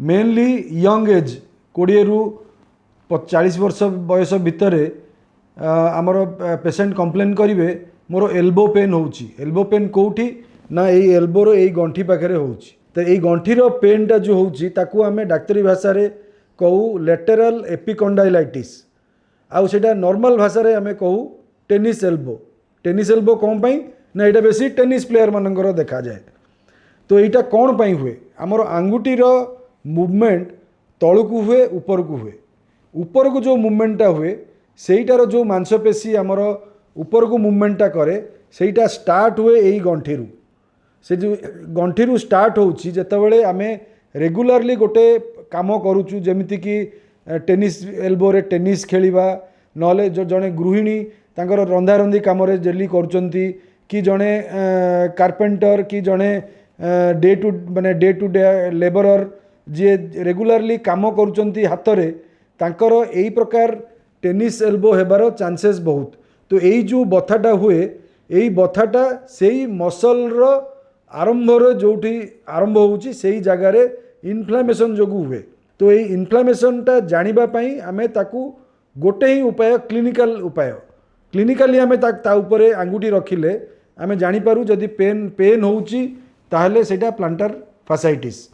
Mainly young age 20 रु 40 वर्ष बयस भितर आमर पेसेंट कंप्लेन करेंगे मोर एल्बो पेन होची। एल्बो पेन कोठी ना यही एल्बोर यही गंठी पाखे होची। तो यही गंठीर पेनटा जो होची ताकू आमे डाक्तरी भाषा रे कहू लेटेरल एपिकंडाइलाइटिस आउ सेटा नॉर्मल भाषा रे आमे कहू टेनिस एल्बो। टेनिस एल्बो कौन पाई ना यहाँ बेसी टेनिस प्लेयर मानकर देखा जाए। तो यहाँ कौन पाई हुए आमर आंगुठीर मुवमेंट तलू हुए ऊपर को हुए। ऊपर को जो मुवमेंटा हुए सेटार जो मांसपेशी आमर ऊपर को मुवमेंटा करे सेटा स्टार्ट हुए यही गंठीरू। से जो गंठीरू स्टार्ट होची जेतेबेले आमे रेगुलारली गोटे काम करूचु जेमिति कि टेनिस एल्बो रे टेनिस खेलिबा नले जो जड़े गृहिणी तांकर रंधा रंधी काम रे डेली करूचंती कि जड़े कारपेंटर कि जड़े डे टू डे लेबरर जी रेगुलारली काम करूचंती हाथ रे तांकर एही प्रकार टेनिस एल्बो हेबार चांसेस बहुत। तो यही जो बथाटा हुए यही बथाटा सेही मसल रो आरंभ जोठी आरंभ होची सेही जगार इनफ्लामेशन जो हुए। तो यही इनफ्लामेशनटा जानिबा पई आमे ताकू गोटे ही उपाय क्लिनिकाली आमे ता उपरे आंगुठी रखिले आमे जानी पारू जदि पेन होची ताहले सेटा प्लांटर फासाइटिस।